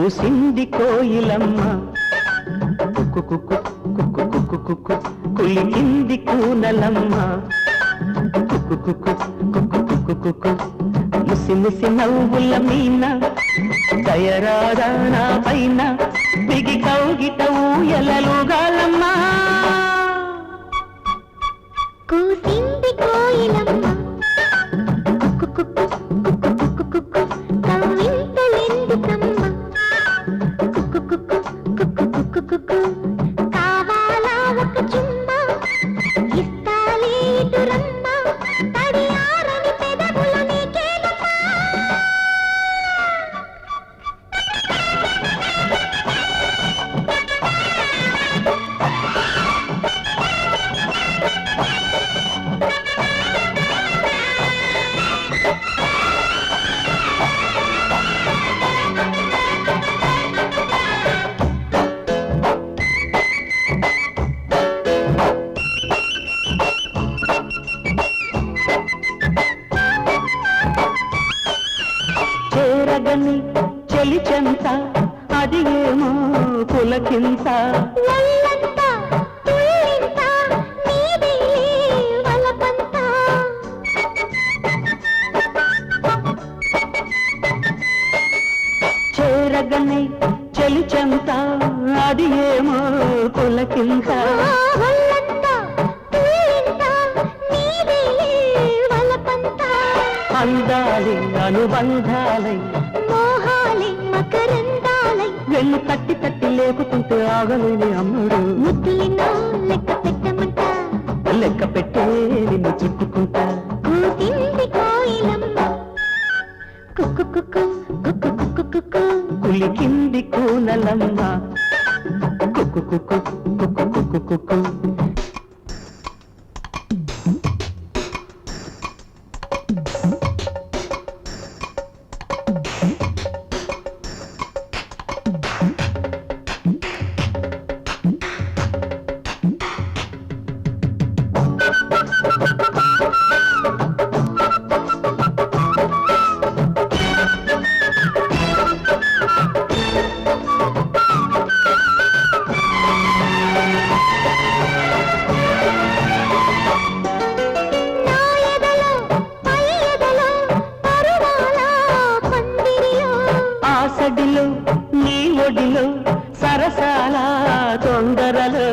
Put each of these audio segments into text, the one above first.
కూసింది కోయిలమ్మ కుక్కు కుక్కు కుక్కు కుక్కు కుక్కు కులికింది కూనలమ్మ కుక్కు కుక్కు కుక్కు కుక్కు కుక్కు ముసి ముసి నవ్వుల మీన దయరారా నా పైన బిగి కౌగిట ఊయలలుగాలమ్మ కూసింది కోయిలమ్మ కుక్కు కుక్కు కుక్కు కుక్కు కుక్కు కవ్వింతలెందుకమ్మ కుక్కు కుక్కు కుక్కు కుక్కు కుక్కు కావాలా ఒక చుమ్మ ఇస్తాలే ఇటురమ్మ తడియారని పెదవుల నీకేలమ్మా చేరగని చెలి చెంత అది ఏమో పులకింత ఒళ్ళంతా తుళ్ళింత నీదే వలపంత చేరగని చెలి చెంత అది ఏమో పులకింత ఒళ్ళంతా తుళ్ళింత నీదే వలపంత అందాలి అనుబంధాలై మోహాలే మకరందాలై వెన్ను తట్టి తట్టి లేపుతుంటే ఆగలేని అమ్ముడు ముద్దులినో లెక్క పెట్టమంట లెక్క పెట్టే నిన్ను చుట్టుకుంటా కూసింది కోయిలమ్మ కుక్కు కుక్కు కుక్కు కుక్కు కుక్కు కులికింది కూనలమ్మ కుక్కు కుక్కు కుక్కు కుక్కు కుక్కు నా ఎదలో పై ఎదలో పరువాల పందిరిలో ఆసడిలో నీ ఒడిలో సరసాల తొందరలో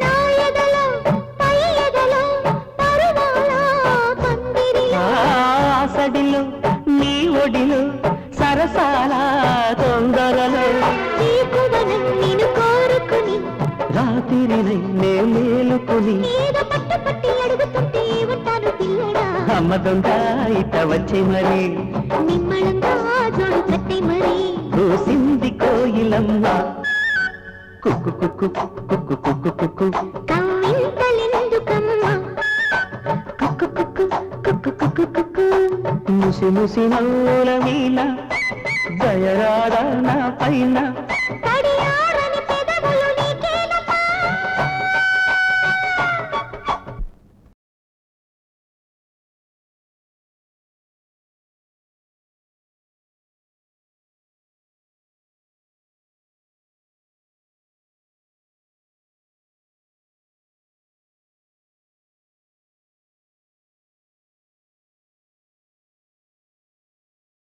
నా ఎదలో పై ఎదలో పరువాల పందిరిలో ఆసడిలో నీ ఒడిలో సరసాల తొందరలో ఈ కువనం నిన్ను కోరుకుని రాత్రినై నే మేలుకుని ఏదో పట్టు పట్టి అడుగుతుంటే ఉంటాను పిల్లడా అమ్మ దొంగ ఇట వచ్చే మరి నిమ్మళంగా జోడు కట్టే మరి కూసింది కోయిలమ్మ కుక్కు కుక్కు కుక్కు కుక్కు కుక్కు కవ్వింతలెందుకమ్మ కుక్కు కుక్కు కుక్కు కుక్కు కుక్కు ముసి ముసి నవ్వుల మీన దయరారా నా పైన